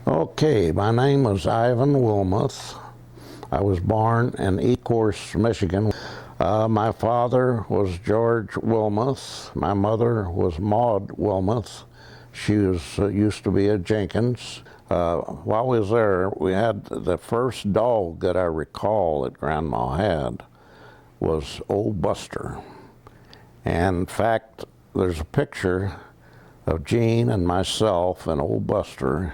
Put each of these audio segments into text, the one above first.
Okay, my name was Ivan Wilmoth. I was born in Ecorse, Michigan. My father was George Wilmoth. My mother was Maud Wilmoth. She used to be a Jenkins. While we was there, we had the first dog that I recall that Grandma had was Old Buster. And in fact, there's a picture of Jean and myself and Old Buster,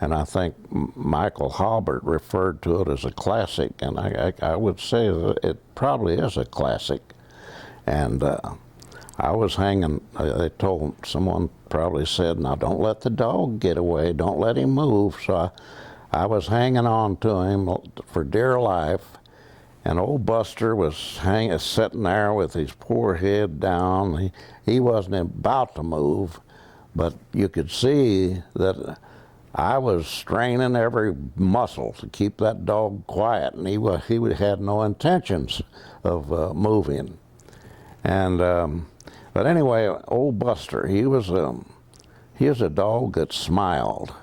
and I think Michael Halbert referred to it as a classic, and I would say that it probably is a classic. And I was hanging, someone probably said, now don't let the dog get away, don't let him move. So I was hanging on to him for dear life, and Old Buster was sitting there with his poor head down. He wasn't about to move, but you could see that I was straining every muscle to keep that dog quiet, and he had no intentions of moving. And but anyway, Old Buster, he was a dog that smiled.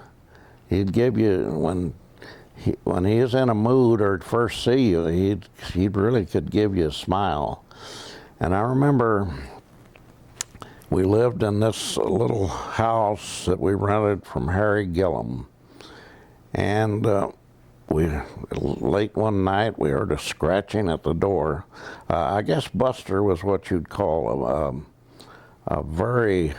He'd give you when he was in a mood or first see you, he really could give you a smile. And I remember we lived in this little house that we rented from Harry Gillum. And late one night, we heard a scratching at the door. I guess Buster was what you'd call a very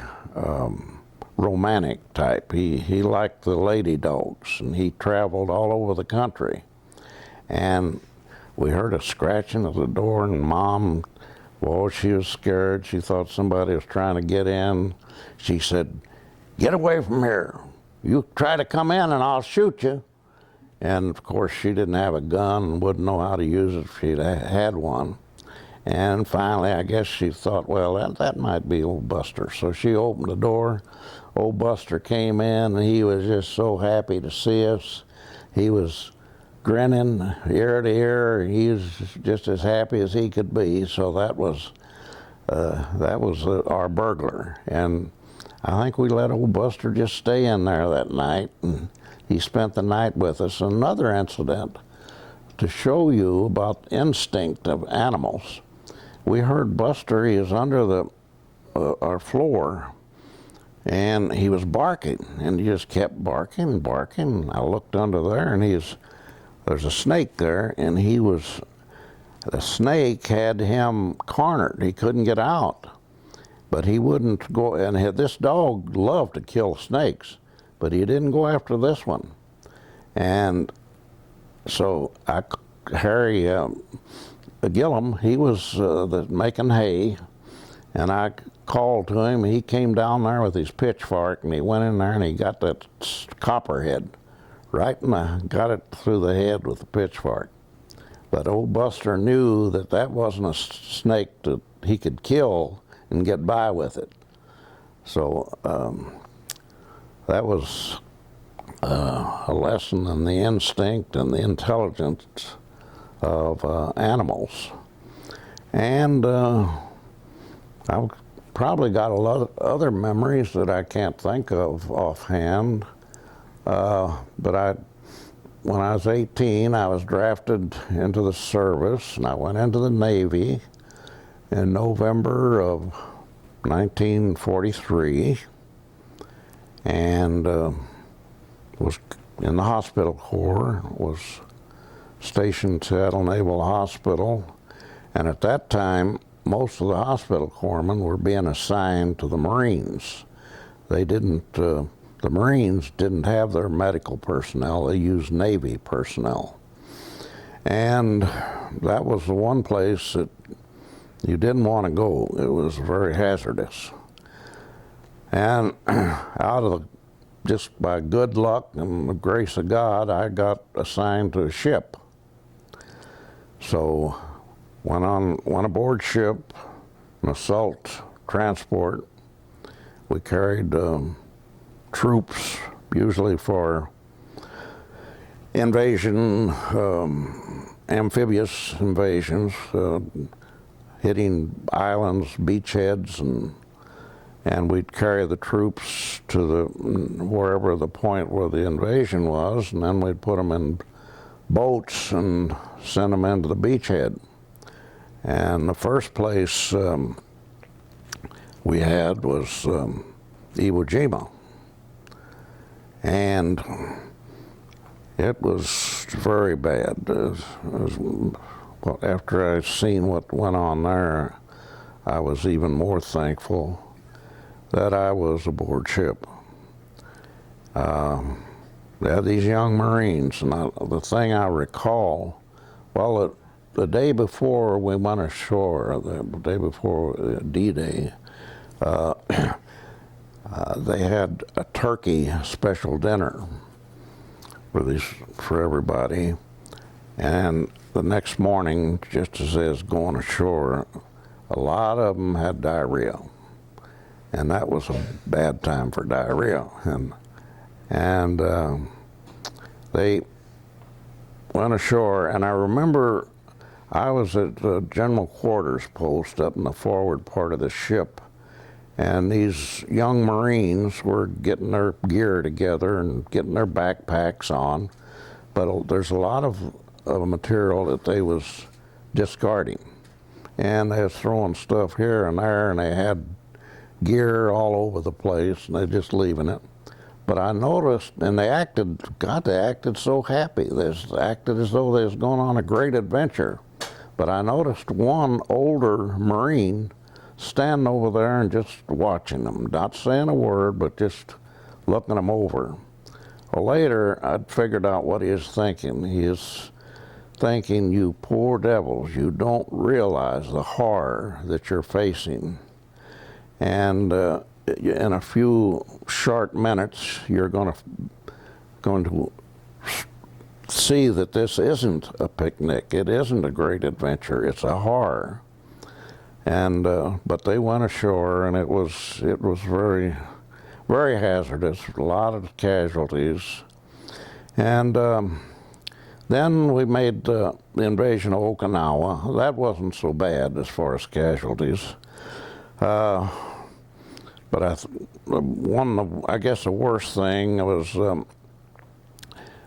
romantic type. He liked the lady dogs, and he traveled all over the country. And we heard a scratching at the door, and Mom, well, she was scared. She thought somebody was trying to get in. She said, "Get away from here. You try to come in and I'll shoot you." And of course, she didn't have a gun and wouldn't know how to use it if she'd had one. And finally, I guess she thought, well, that might be Old Buster. So she opened the door. Old Buster came in, and he was just so happy to see us. He was grinning ear to ear. He was just as happy as he could be. So that was our burglar. And I think we let Old Buster just stay in there that night, and he spent the night with us. Another incident to show you about instinct of animals. We heard Buster, he was under our floor, and he was barking, and he just kept barking and barking. I looked under there, and there's a snake there, and the snake had him cornered. He couldn't get out, but he wouldn't go, and this dog loved to kill snakes, but he didn't go after this one. And so Harry Gillum, he was making hay, and I called to him. He came down there with his pitchfork, and he went in there and he got that copperhead right, and got it through the head with the pitchfork. But Old Buster knew that wasn't a snake that he could kill and get by with it. So that was a lesson in the instinct and the intelligence of animals. And I've probably got a lot of other memories that I can't think of offhand. But when I was 18, I was drafted into the service, and I went into the Navy in November of 1943, and was in the hospital corps, was stationed at Seattle Naval Hospital, and at that time, most of the hospital corpsmen were being assigned to the Marines. The Marines didn't have their medical personnel, they used Navy personnel. And that was the one place that you didn't want to go. It was very hazardous. And just by good luck and the grace of God, I got assigned to a ship. So went aboard ship, an assault transport. We carried troops, usually for invasion, amphibious invasions, hitting islands, beachheads, and we'd carry the troops to wherever the point where the invasion was, and then we'd put them in boats and send them into the beachhead. And the first place we had was Iwo Jima, and it was very bad. Well, after I seen what went on there, I was even more thankful that I was aboard ship. They had these young Marines, and the thing I recall, well, the day before we went ashore, the day before D-Day, they had a turkey special dinner for everybody, and the next morning, just as they was going ashore, a lot of them had diarrhea, and that was a bad time for diarrhea. And they went ashore, and I remember I was at the general quarters post up in the forward part of the ship, and these young Marines were getting their gear together and getting their backpacks on, but there's a lot of material that they was discarding, and they was throwing stuff here and there, and they had gear all over the place, and they just leaving it. But I noticed, and they acted so happy. They acted as though they was going on a great adventure. But I noticed one older Marine standing over there and just watching them, not saying a word, but just looking them over. Well, later, I'd figured out what he was thinking. He is thinking, you poor devils, you don't realize the horror that you're facing. And in a few short minutes, you're going to see that this isn't a picnic. It isn't a great adventure. It's a horror. And but they went ashore, and it was very, very hazardous. A lot of casualties. And then we made the invasion of Okinawa. That wasn't so bad as far as casualties. But I guess the worst thing was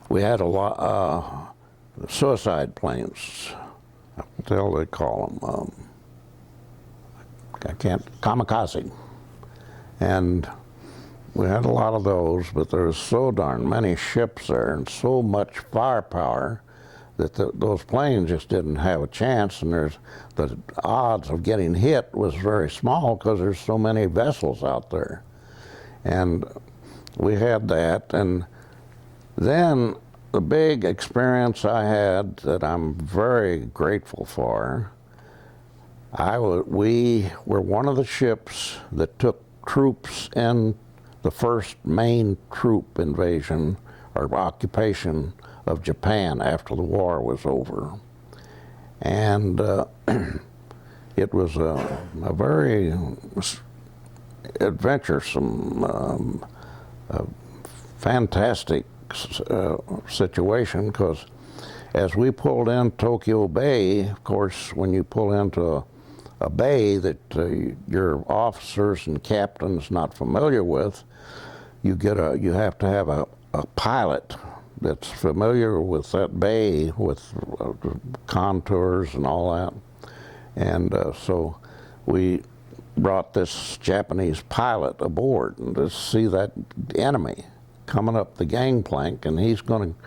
we had a lot suicide planes. What the hell they call them? Kamikaze. And we had a lot of those, but there was so darn many ships there and so much firepower that those planes just didn't have a chance, and the odds of getting hit was very small because there's so many vessels out there. And we had that, and then the big experience I had that I'm very grateful for, we were one of the ships that took troops in the first main troop invasion or occupation of Japan after the war was over. And it was a very adventuresome, fantastic situation, because as we pulled in Tokyo Bay, of course, when you pull into a bay that your officers and captains not familiar with, you have to have a pilot that's familiar with that bay, with contours and all that. And so we brought this Japanese pilot aboard and to see that enemy coming up the gangplank, and he's going to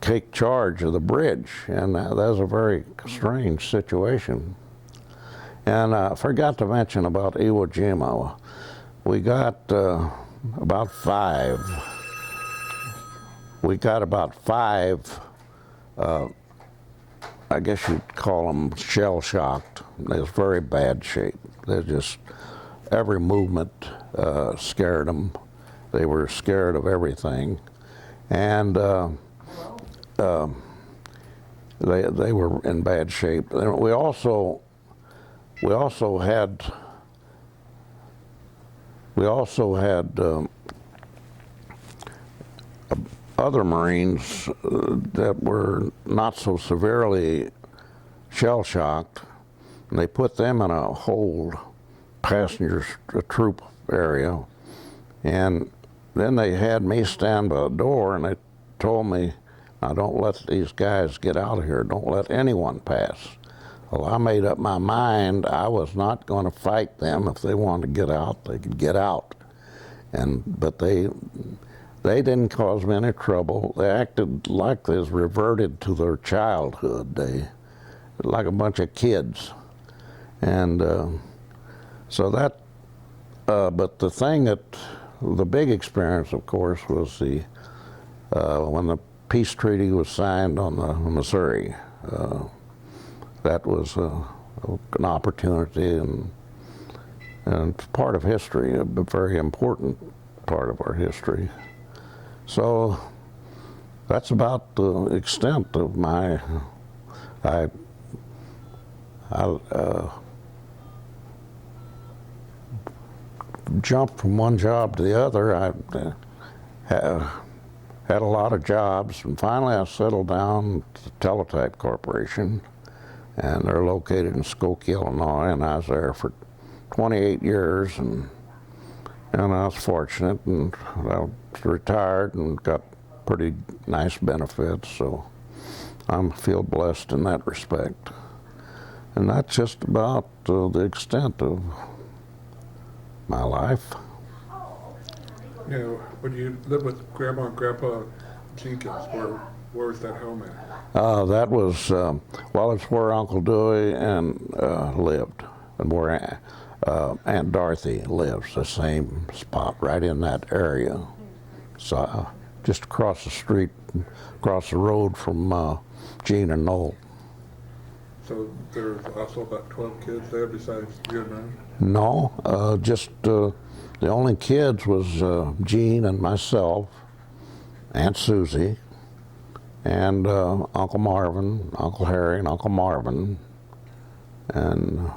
take charge of the bridge. And that was a very strange situation. And I forgot to mention about Iwo Jima. We got about five, I guess you'd call them shell-shocked. They was very bad shape. They just, every movement scared them. They were scared of everything. And they were in bad shape. And we also had other Marines that were not so severely shell-shocked, and they put them in a hold, troop area. And then they had me stand by the door and they told me, now don't let these guys get out of here, don't let anyone pass. Well, I made up my mind I was not going to fight them. If they wanted to get out, they could get out. But they didn't cause me any trouble. They acted like they was reverted to their childhood. They like a bunch of kids. And so that, but the thing the big experience, of course, was when the peace treaty was signed on the Missouri. That was an opportunity and part of history, a very important part of our history. So that's about the extent of my, I jumped from one job to the other. I had a lot of jobs, and finally I settled down at the Teletype Corporation, and they're located in Skokie, Illinois, and I was there for 28 years, and I was fortunate, and I was retired and got pretty nice benefits, so I feel blessed in that respect. And that's just about the extent of my life. You know, when you lived with Grandma and Grandpa Jenkins, where was that home at? That was, well, it's where Uncle Dewey lived, and where Aunt Dorothy lives, the same spot, right in that area. So just across the street, across the road from Gene and Noel. So there's also about 12 kids there besides you and Mom? No, just the only kids was Gene and myself, Aunt Susie, and Uncle Marvin, Uncle Harry, and Uncle Marvin, and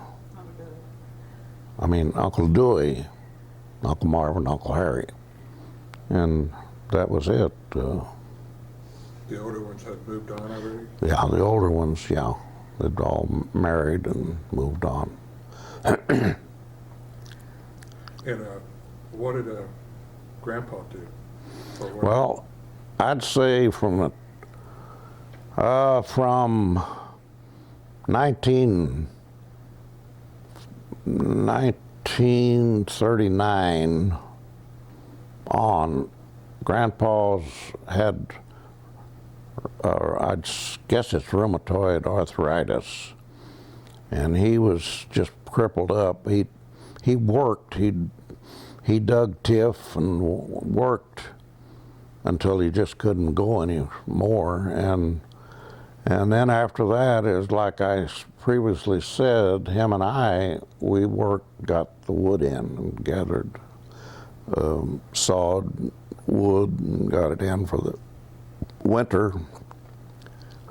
Uncle Dewey, Uncle Marvin, Uncle Harry, and that was it. The older ones had moved on already? Yeah, the older ones, yeah, they'd all married and moved on. And what did Grandpa do? Well, I'd say from 1939 on, Grandpa's had, I guess it's rheumatoid arthritis, and he was just crippled up. He worked, he dug tiff and worked until he just couldn't go anymore, and then after that, is like I previously said, him and I, we got the wood in and gathered, sawed wood and got it in for the winter.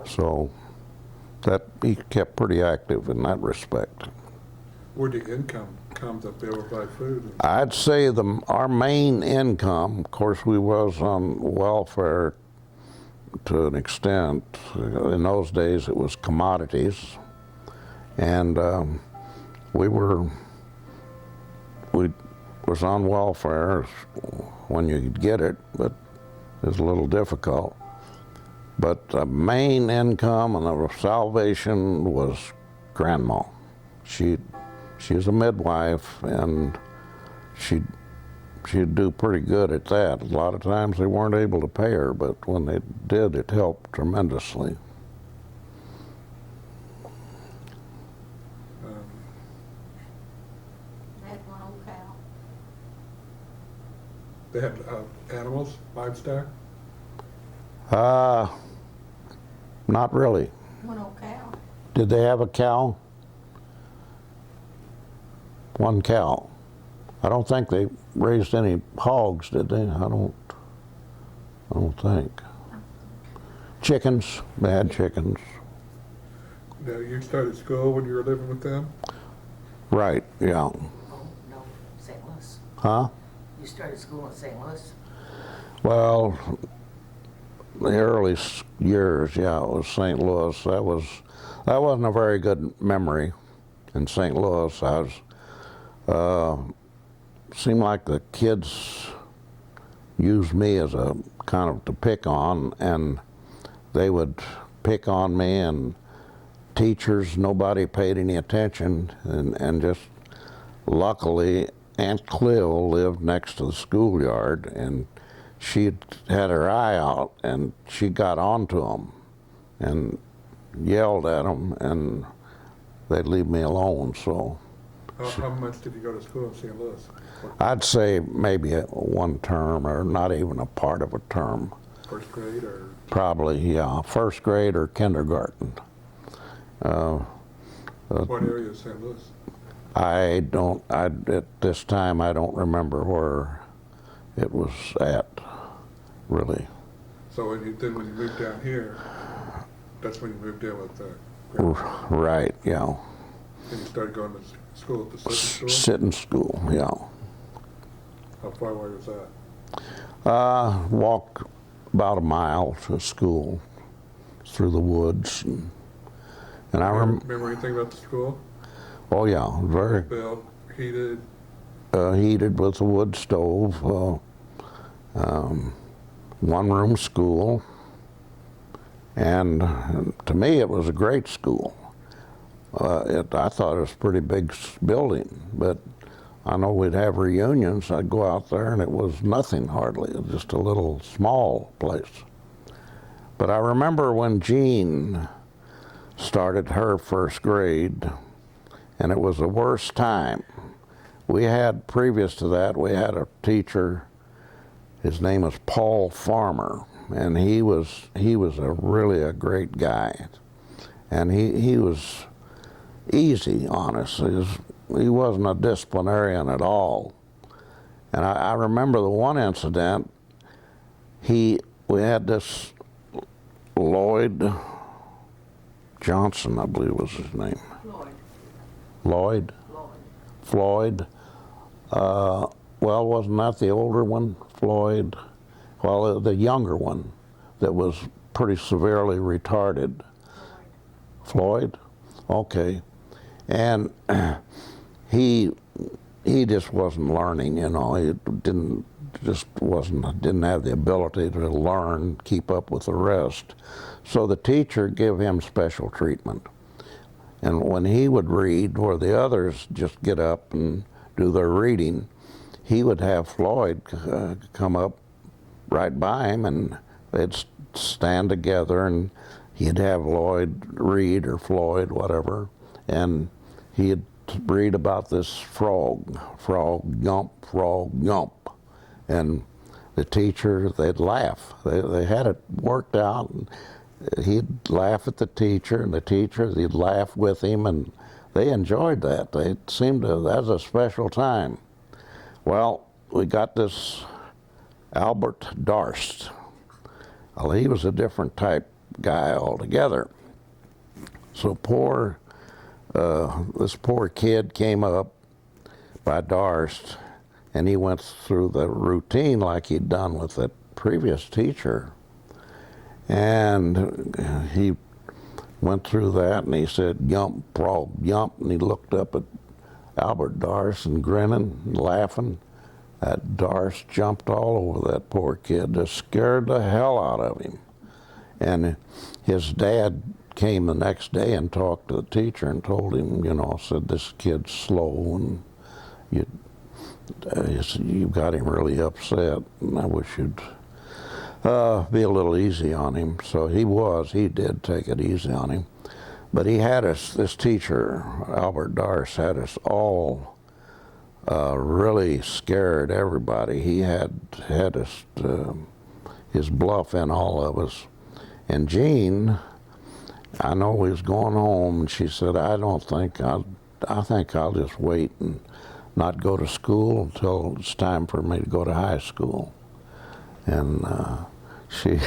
So that he kept pretty active in that respect. Where'd the income come to be able to buy food? I'd say our main income, of course, we was on welfare to an extent. In those days, it was commodities, and we was on welfare when you could get it, but it was a little difficult. But the main income and the salvation was Grandma. She was a midwife, and she'd do pretty good at that. A lot of times they weren't able to pay her, but when they did, it helped tremendously. They had one old cow. They had animals, livestock? Not really. One old cow. Did they have a cow? One cow. I don't think they raised any hogs, did they? I don't think. Chickens, they had chickens. Now, you started school when you were living with them? Right, yeah. Oh, no, St. Louis. Huh? You started school in St. Louis? Well, the early years, yeah, it was St. Louis. That wasn't a very good memory in St. Louis. I was seemed like the kids used me as a kind of to pick on, and they would pick on me, and teachers, nobody paid any attention, and just luckily Aunt Cleo lived next to the schoolyard, and she had her eye out, and she got onto them and yelled at them, and they'd leave me alone. So How much did you go to school in St. Louis? I'd say maybe one term, or not even a part of a term. First grade or? Probably, yeah, first grade or kindergarten. What area of St. Louis? At this time, I don't remember where it was at, really. So when you moved down here, that's when you moved in with Right, yeah. and you started going to school at the sitting school? Sitting school, yeah. How far away was that? Walked about a mile to school through the woods. And I Remember anything about the school? Oh yeah, very Built, heated? heated with a wood stove, one-room school, and to me it was a great school. I thought it was a pretty big building, but I know we'd have reunions. I'd go out there and it was nothing hardly, it was just a little small place. But I remember when Jean started her first grade, and it was the worst time. We had, previous to that, we had a teacher, his name was Paul Farmer, and he was really a great guy. And he was easy on us. He wasn't a disciplinarian at all. And I remember the one incident, we had this Lloyd Johnson, I believe was his name. Lloyd? Floyd. Well, wasn't that the older one, Floyd? Well, the younger one that was pretty severely retarded. Floyd? Okay. And he just wasn't learning, you know. He didn't have the ability to learn, keep up with the rest. So the teacher gave him special treatment. And when he would read, where the others just get up and do their reading, he would have Floyd come up right by him, and they'd stand together, and he'd have Lloyd read, or Floyd, whatever, and he'd read about this frog, frog, yump. And the teacher, they'd laugh. They had it worked out. And he'd laugh at the teacher, and the teacher, they'd laugh with him, and they enjoyed that. They seemed to, that was a special time. Well, we got this Albert Darst. Well, he was a different type guy altogether. So this poor kid came up by Darst, and he went through the routine like he'd done with the previous teacher. And he went through that, and he said, yump, frog, yump, and he looked up at Albert Darst and grinning and laughing. That Darst jumped all over that poor kid, just scared the hell out of him. And his dad came the next day and talked to the teacher and told him, you know, said, this kid's slow, and you got him really upset, and I wish you'd be a little easy on him. So he did take it easy on him. But he had us, this teacher, Albert Darst, had us all really scared, everybody. He had us, his bluff in all of us. And Jean, I know he was going home, and she said, I think I'll just wait and not go to school until it's time for me to go to high school. And she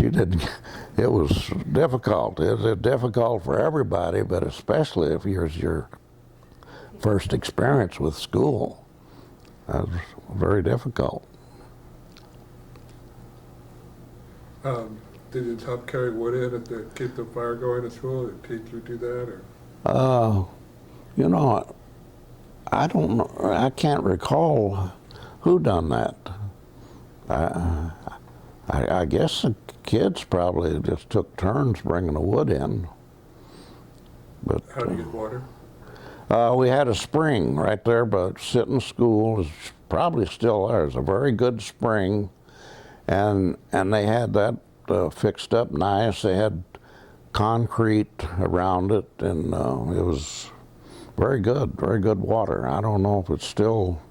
did. It was difficult. It was difficult for everybody, but especially if it was your first experience with school. That was very difficult. Did you help carry wood in to keep the fire going at school? Did teachers do that? Or? You know, I don't know. I can't recall who done that. I guess the kids probably just took turns bringing the wood in. But How do you get water? we had a spring right there, but sitting school is probably still there. It's a very good spring, and they had that fixed up nice. They had concrete around it, and it was very good water. I don't know if it's still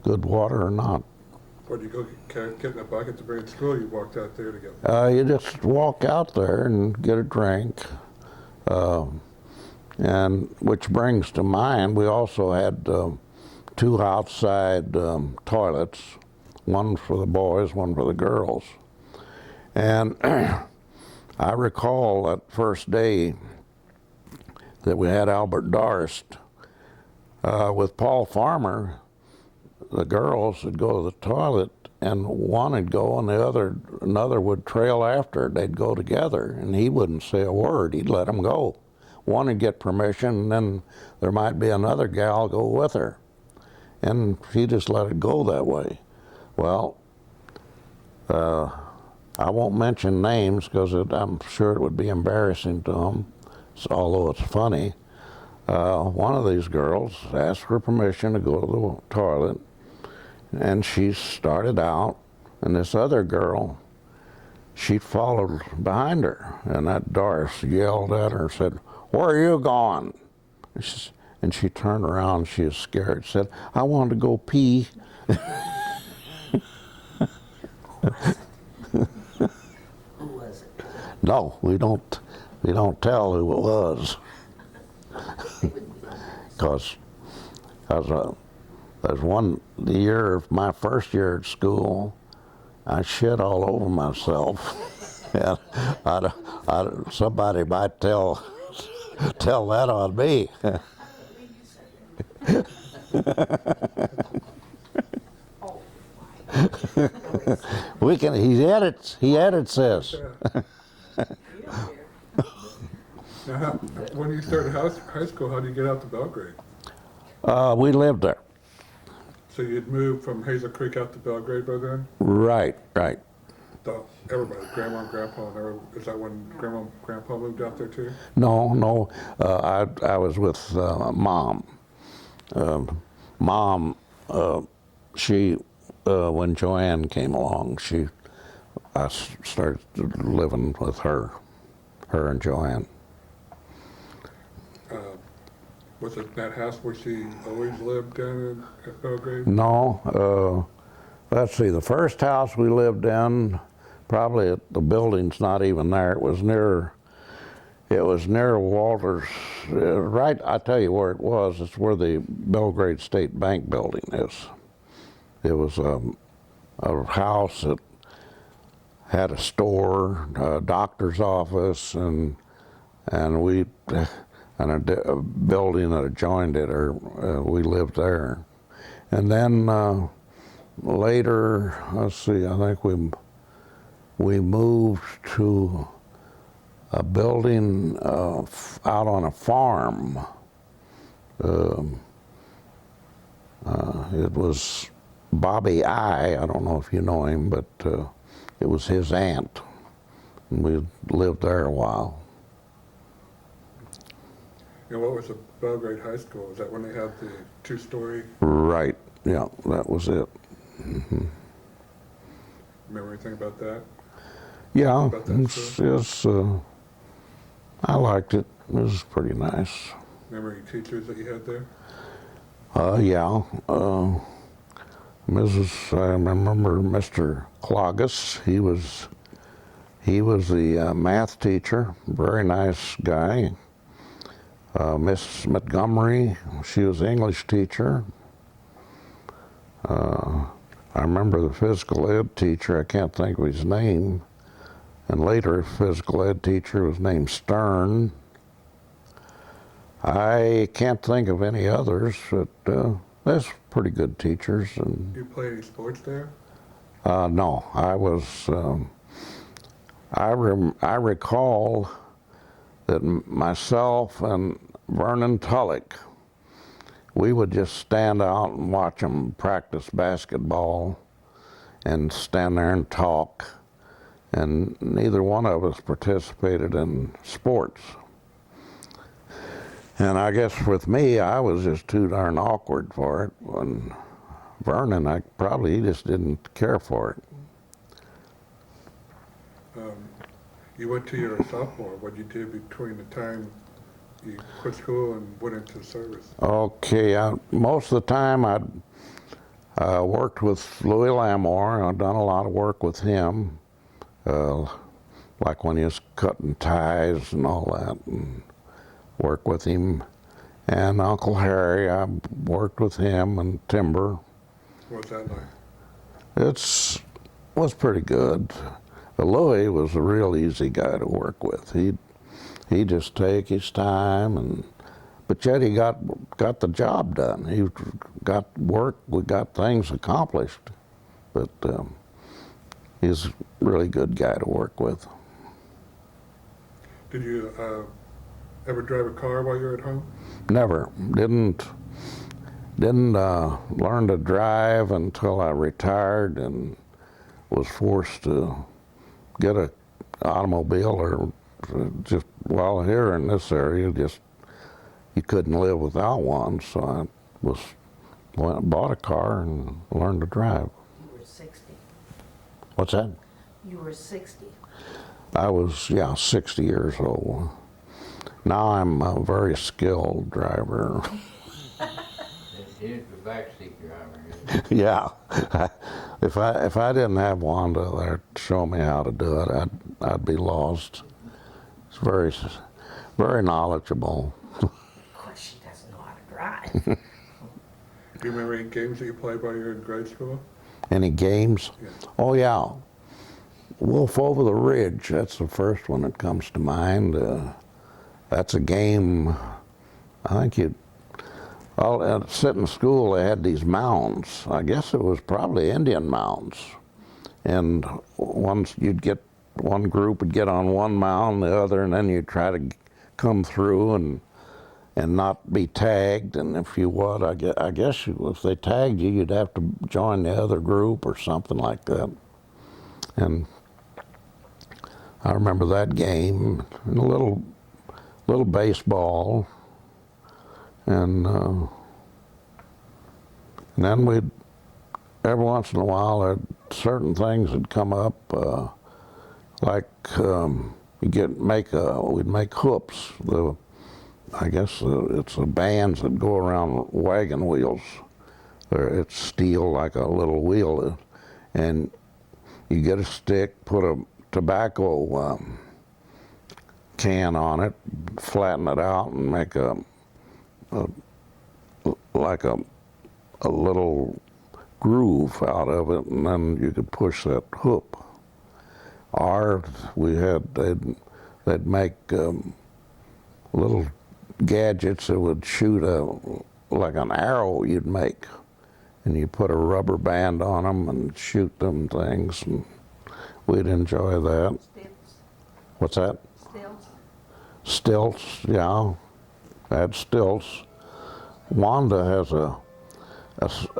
good water or not. Or do you go get in a bucket to bring it to school? You walked out there to get. You just walk out there and get a drink. And which brings to mind, we also had two outside toilets, one for the boys, one for the girls. And I recall that first day that we had Albert Darst with Paul Farmer. The girls would go to the toilet, and one would go, and another would trail after. They'd go together, and he wouldn't say a word. He'd let them go. One would get permission, and then there might be another gal go with her, and he just let it go that way. Well, I won't mention names because I'm sure it would be embarrassing to them, although it's funny. One of these girls asked for permission to go to the toilet, and she started out, and this other girl, she followed behind her, and that Doris yelled at her and said, "Where are you going?" And she turned around, she was scared, said, "I wanted to go pee." Who was it? No, we don't tell who it was. Because there's the year of my first year at school, I shit all over myself. And somebody might tell that on me. He edits this. Now, when you started high school, how did you get out to Belgrade? We lived there. So you'd moved from Hazel Creek out to Belgrade by then? Right. Everybody, Grandma and Grandpa, is that when Grandma and Grandpa moved out there too? No. I was with Mom. Mom, she when Joanne came along, I started living with her and Joanne. Was it that house where she always lived down at Belagrade? No, let's see, the first house we lived in, probably the building's not even there. It was near Walter's, right, I tell you where it was. It's where the Belgrade State Bank building is. It was a house that had a store, a doctor's office, and a building that adjoined it, or we lived there. And then later, let's see, I think we moved to a building out on a farm. It was Bobby I don't know if you know him, but it was his aunt. And we lived there a while. And what was the Belgrade High School? Was that when they had the two-story? Right, yeah, that was it. Mm-hmm. Remember anything about that? Yeah, About that I liked it. It was pretty nice. Remember any teachers that you had there? Yeah. I remember Mr. Clogus. He was the math teacher. Very nice guy. Miss Montgomery, she was the English teacher. I remember the physical ed teacher, I can't think of his name. And later, physical ed teacher was named Stern. I can't think of any others, but there's pretty good teachers. And You play any sports there? no, I was. I recall that myself and Vernon Tullock, we would just stand out and watch them practice basketball and stand there and talk. And neither one of us participated in sports. And I guess with me, I was just too darn awkward for it. And Vernon, he just didn't care for it. You went to your sophomore. What you did between the time you quit school and went into the service? Okay, most of the time I'd worked with Louis Lamore. I'd done a lot of work with him, like when he was cutting ties and all that, and worked with him. And Uncle Harry, I worked with him and timber. What's that like? Was pretty good. Louis was a real easy guy to work with. He'd just take his time, but yet he got the job done. He got work, we got things accomplished. But he's a really good guy to work with. Did you ever drive a car while you were at home? Never. Didn't learn to drive until I retired and was forced to get an automobile, or just, well, here in this area, just you couldn't live without one. So I bought a car and learned to drive. You were 60. What's that? You were 60. I was, 60 years old. Now I'm a very skilled driver. He's the backseat driver. Yeah. If I didn't have Wanda there to show me how to do it, I'd be lost. It's very knowledgeable. Of course, she doesn't know how to drive. Do you remember any games that you played while you were in grade school? Any games? Yeah. Oh yeah. Wolf Over the Ridge, that's the first one that comes to mind. That's a game, I think sit in school, they had these mounds. I guess it was probably Indian mounds. And once one group would get on one mound, the other, and then you'd try to come through and not be tagged. And if you would, I guess if they tagged you, you'd have to join the other group or something like that. And I remember that game, and a little baseball, and then every once in a while, certain things would come up, like we'd make hoops. I guess it's the bands that go around wagon wheels. It's steel, like a little wheel, and you get a stick, put a tobacco can on it, flatten it out, and make like a little groove out of it, and then you could push that hoop. Or they'd make little gadgets that would shoot like an arrow you'd make, and you put a rubber band on them and shoot them things, and we'd enjoy that. Stilts. What's that? Stilts. Stilts, yeah. I had stilts. Wanda has a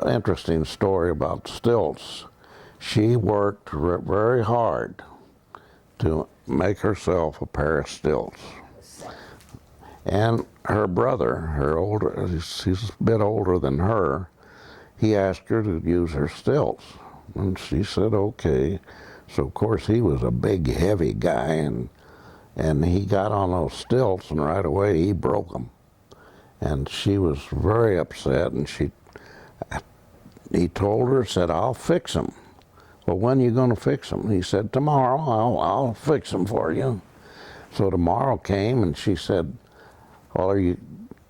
interesting story about stilts. She worked very hard to make herself a pair of stilts. And her brother, he's a bit older than her, he asked her to use her stilts. And she said, okay. So of course he was a big, heavy guy, and he got on those stilts, and right away he broke them. And she was very upset, and he told her, said, I'll fix them. Well, when are you going to fix them? He said, tomorrow, I'll fix them for you. So tomorrow came, and she said, well, are you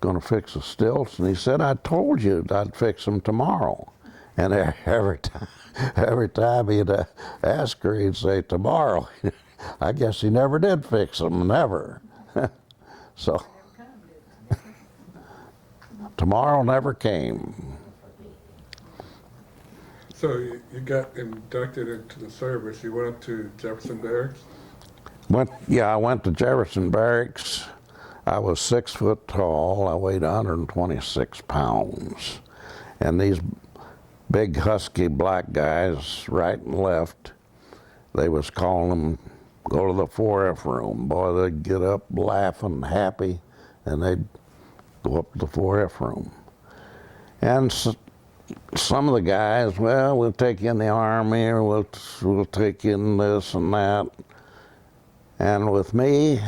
going to fix the stilts? And he said, I told you I'd fix them tomorrow. And every time he'd ask her, he'd say, tomorrow. I guess he never did fix them, never. So tomorrow never came. So you got inducted into the service. You went up to Jefferson Barracks? I went to Jefferson Barracks. I was 6 foot tall. I weighed 126 pounds. And these big husky black guys, right and left, they was calling them, go to the 4F room. Boy, they'd get up laughing, happy, and they'd go up to the 4F room. And some of the guys, well, we'll take you in the Army, or we'll take you in this and that. And with me,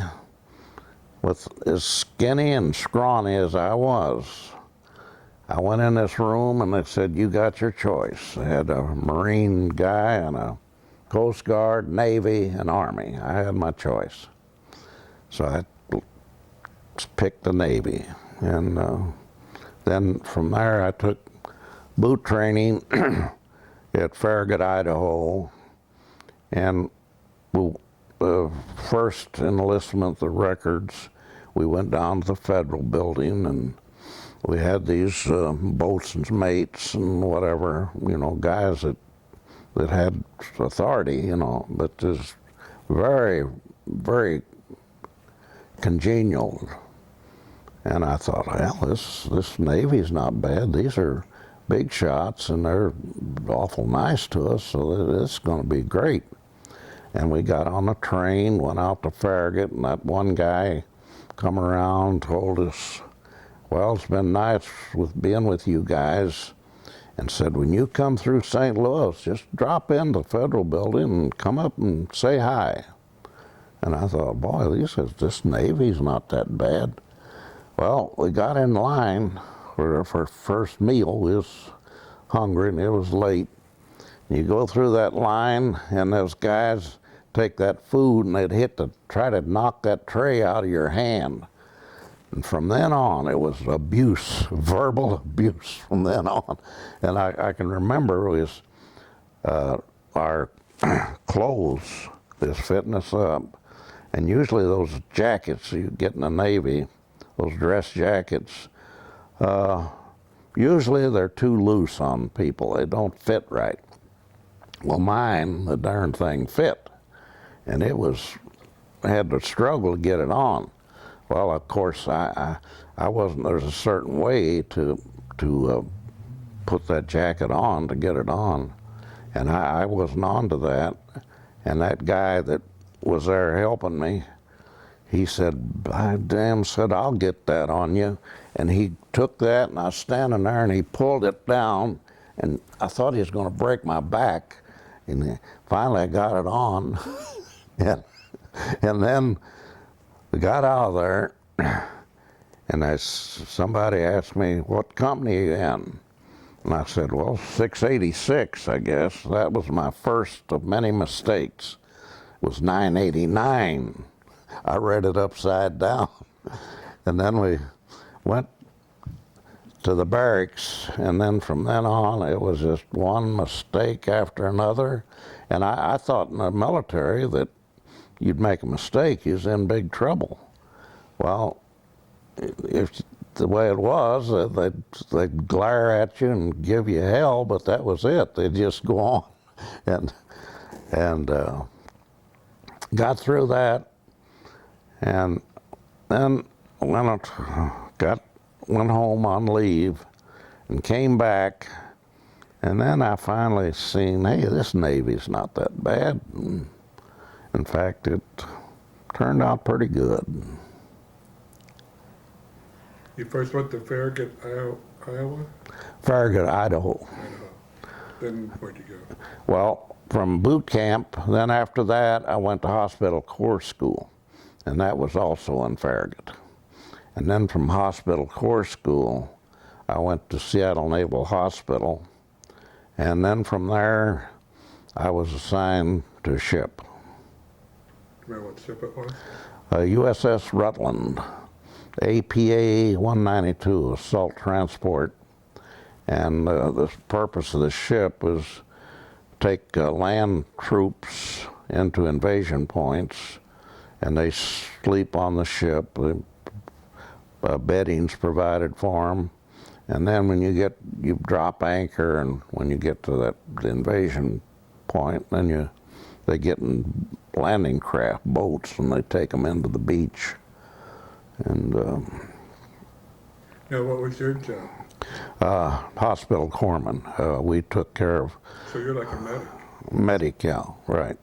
with as skinny and scrawny as I was, I went in this room and they said, you got your choice. They had a Marine guy and a Coast Guard, Navy, and Army. I had my choice. So I picked the Navy. And then from there I took boot training at Farragut, Idaho. And the first enlistment, the records, we went down to the Federal building and we had these boatswain's mates and whatever, you know, guys that had authority, you know, but just very, very congenial. And I thought, well, this Navy's not bad. These are big shots and they're awful nice to us, so this is going to be great. And we got on a train, went out to Farragut, and that one guy come around, told us, well, it's been nice being with you guys, and said, when you come through St. Louis, just drop in the Federal building and come up and say hi. And I thought, boy, this Navy's not that bad. Well, we got in line for our first meal. We was hungry and it was late. You go through that line and those guys take that food and they'd try to knock that tray out of your hand. And from then on, it was abuse, verbal abuse from then on. And I can remember it was our clothes is fitting us up. And usually those jackets you get in the Navy, those dress jackets, usually they're too loose on people. They don't fit right. Well, mine, the darn thing fit. And I had to struggle to get it on. Well, of course, I wasn't, there's a certain way to put that jacket on, to get it on. And I wasn't on to that. And that guy that was there helping me, he said, I damn said, I'll get that on you. And he took that, and I was standing there, and he pulled it down, and I thought he was going to break my back. And finally, I got it on. and then we got out of there, and somebody asked me, what company are you in? And I said, well, 686, I guess. That was my first of many mistakes. It was 989. I read it upside down. And then we went to the barracks, and then from then on, it was just one mistake after another. And I thought in the military that you'd make a mistake, you was in big trouble. Well, if the way it was, they'd glare at you and give you hell, but that was it. They'd just go on. And got through that, and then went home on leave and came back, and then I finally seen, hey, this Navy's not that bad. And in fact, it turned out pretty good. You first went to Farragut, Iowa? Farragut, Idaho. Then where'd you go? Well, from boot camp, then after that, I went to Hospital Corps School, and that was also in Farragut. And then from Hospital Corps School, I went to Seattle Naval Hospital, and then from there, I was assigned to a ship. Remember what ship it was? USS Rutland, APA 192, assault transport. And the purpose of the ship was take land troops into invasion points, and they sleep on the ship. Bedding's provided for them, and then when you drop anchor, and when you get to the invasion point, then they get in landing craft boats, and they take them into the beach. And Now, what was your job? hospital corpsman. We took care of So you're like a medic. Medi-Cal, right.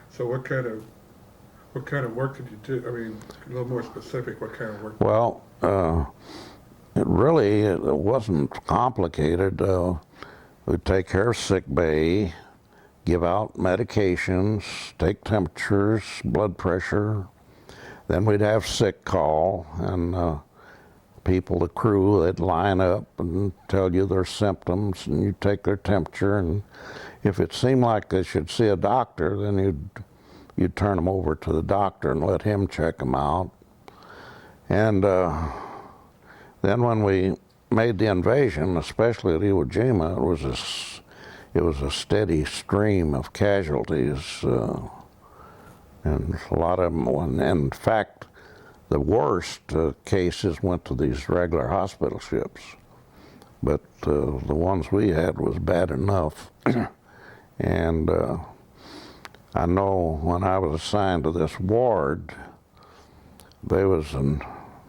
So what kind of work did you do? I mean, a little more specific, what kind of work? Well, it wasn't complicated. We'd take care of sick bay, give out medications, take temperatures, blood pressure. Then we'd have sick call, and people, the crew, they'd line up and tell you their symptoms, and you'd take their temperature, and if it seemed like they should see a doctor, then you'd turn them over to the doctor and let him check them out. And then when we made the invasion, especially at Iwo Jima, it was a steady stream of casualties, and a lot of them. In fact, the worst cases went to these regular hospital ships, but the ones we had was bad enough. And I know when I was assigned to this ward, they was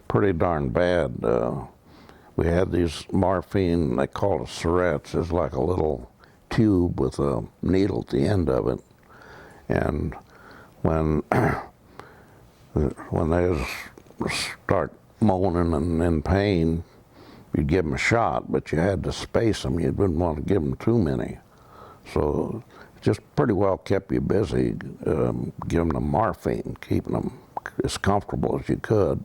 pretty darn bad. We had these morphine, they called it syrettes. It's like a little tube with a needle at the end of it. And when they start moaning and in pain, you'd give them a shot, but you had to space them. You didn't want to give them too many. So just pretty well kept you busy, giving them morphine, keeping them as comfortable as you could.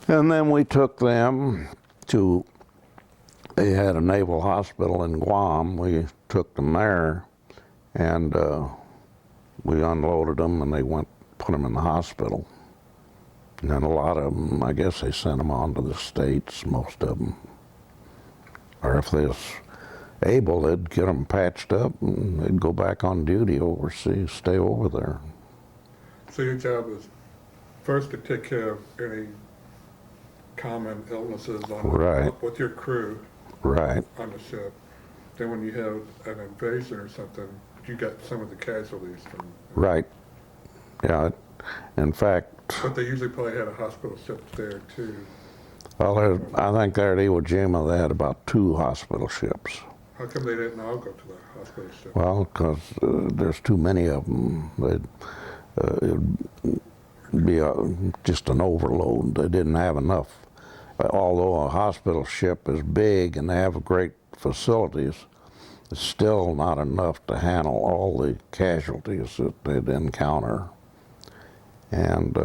And then we took them to, they had a naval hospital in Guam. We took them there, and we unloaded them, and they put them in the hospital. And then a lot of them, I guess they sent them on to the States, most of them. Or if they was able, they'd get them patched up, and they'd go back on duty overseas, stay over there. So your job was first to take care of any common illnesses with your crew Right. on the ship. Then when you have an invasion or something, you got some of the casualties from. Right. Yeah. In fact. But they usually probably had a hospital ship there too. Well, I think there at Iwo Jima they had about 2 hospital ships. How come they didn't all go to the hospital ship? Well, because there's too many of them. It'd be just an overload. They didn't have enough. Although a hospital ship is big and they have great facilities, it's still not enough to handle all the casualties that they'd encounter. And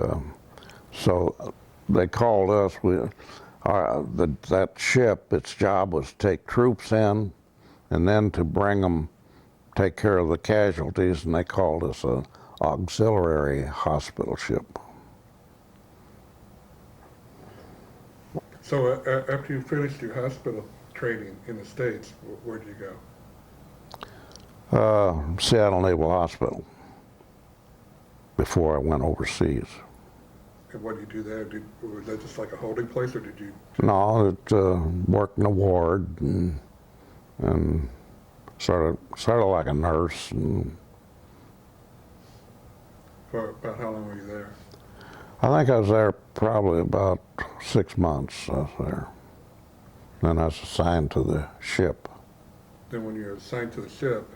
so they called us. That ship, its job was to take troops in and then to bring them, take care of the casualties, and they called us an auxiliary hospital ship. So after you finished your hospital training in the States, where'd you go? Seattle Naval Hospital, before I went overseas. And what did you do there? Was that just like a holding place, or did you? No, it worked in a ward and sort of like a nurse. And For about how long were you there? I think I was there probably about 6 months. I was there. Then I was assigned to the ship. Then when you're assigned to the ship,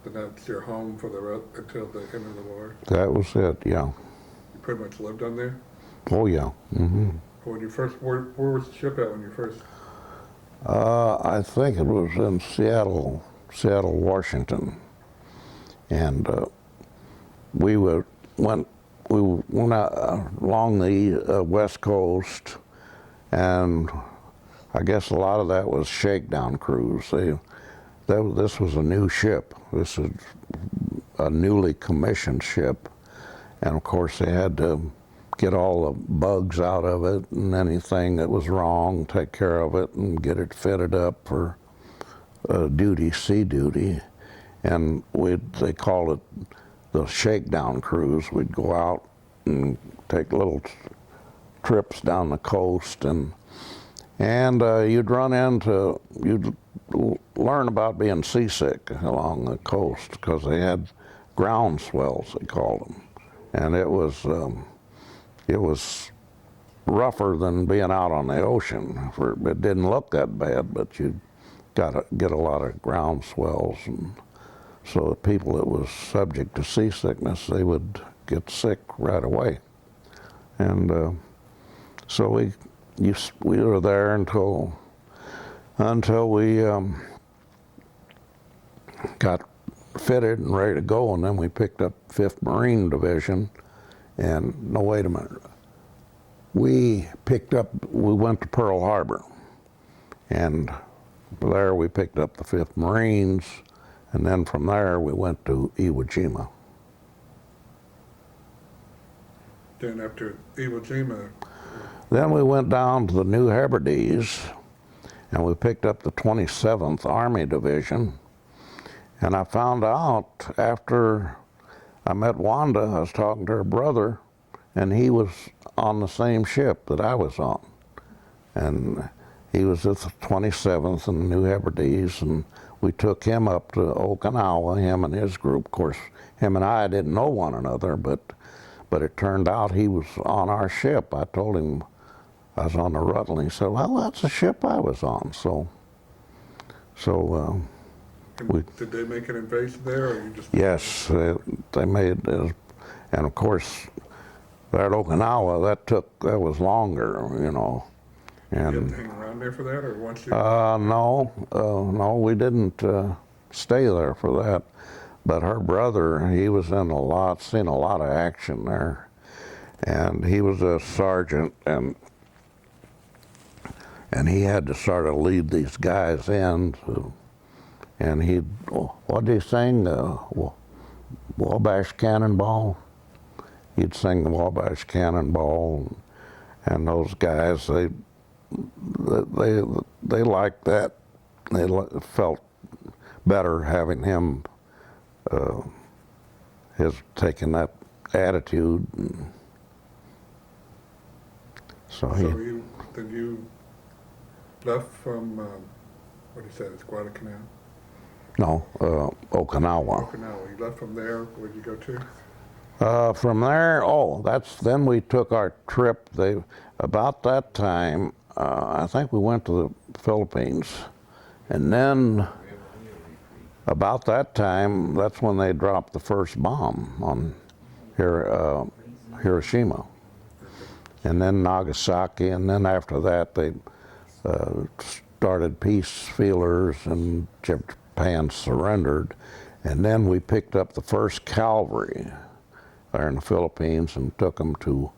then that's your home for until the end of the war? That was it, yeah. You pretty much lived on there? Oh, yeah. Mm-hmm. When you first, where was the ship at when you first? I think it was in Seattle, Washington. And we went out along the West Coast, and I guess a lot of that was shakedown crews. This was a new ship. This is a newly commissioned ship, and of course they had to get all the bugs out of it and anything that was wrong, take care of it and get it fitted up for sea duty. And they called it the shakedown cruise. We'd go out and take little trips down the coast, and you'd learn about being seasick along the coast, because they had ground swells, they called them. And it was it was rougher than being out on the ocean. It didn't look that bad, but you got to get a lot of ground swells, and so the people that was subject to seasickness, they would get sick right away. And so we were there until we got fitted and ready to go, and then we picked up 5th Marine Division. And no, wait a minute. We went to Pearl Harbor, and there we picked up the 5th Marines, and then from there we went to Iwo Jima. Then after Iwo Jima, Then we went down to the New Hebrides, and we picked up the 27th Army Division. And I found out after I met Wanda, I was talking to her brother, and he was on the same ship that I was on. And he was at the 27th in the New Hebrides, and we took him up to Okinawa, him and his group. Of course, him and I didn't know one another, but it turned out he was on our ship. I told him I was on the Rutland. He said, well, that's the ship I was on. did they make an invasion there, or you just? Yes, they made, and of course, there at Okinawa, that was longer, you know. You had And to hang around there for that, or once you? no, we didn't stay there for that. But her brother, he was in seen a lot of action there, and he was a sergeant, and he had to sort of lead these guys in. And what did he sing? Wabash Cannonball. He'd sing the Wabash Cannonball, and those guys, they liked that. They felt better having him, taking that attitude. And so then you left from what do you say? It's Guadalcanal. No, Okinawa. Okinawa. You left from there. Where'd you go to? From there, then we took our trip. About that time, I think we went to the Philippines, and then about that time, that's when they dropped the first bomb on Hiroshima, and then Nagasaki, and then after that they started peace feelers, and Japan surrendered, and then we picked up the 1st Cavalry there in the Philippines and took them to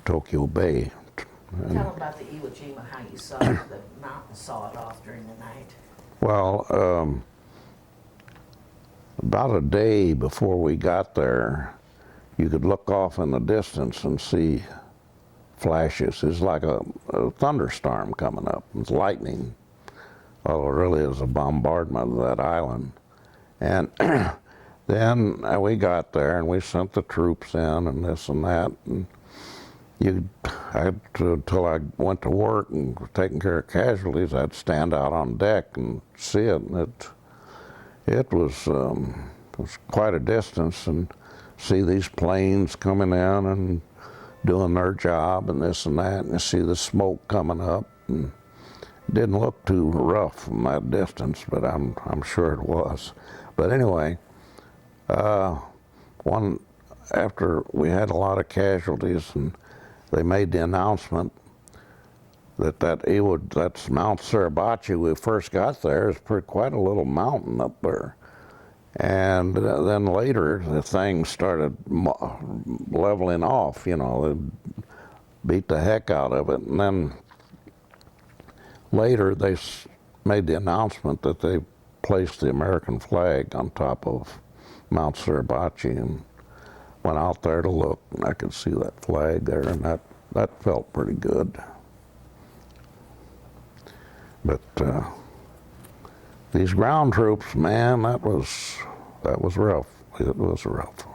Tokyo Bay. Tell them about the Iwo Jima, how you saw the mountain sawed off during the night. Well, about a day before we got there, you could look off in the distance and see flashes. It's like a thunderstorm coming up. It's lightning. Well, it really is a bombardment of that island. And then we got there and we sent the troops in and this and that. And until I went to work and was taking care of casualties, I'd stand out on deck and see it. And it was quite a distance, and see these planes coming in and doing their job and this and that, and you see the smoke coming up. And it didn't look too rough from that distance, but I'm sure it was. But anyway, after we had a lot of casualties, and they made the announcement that's Mount Suribachi. We first got there, it's quite a little mountain up there. And then later, the thing started leveling off, you know, they beat the heck out of it. And then later, they made the announcement that they placed the American flag on top of Mount Suribachi, and went out there to look, and I could see that flag there, and that felt pretty good. But these ground troops, man, that was rough. It was rough.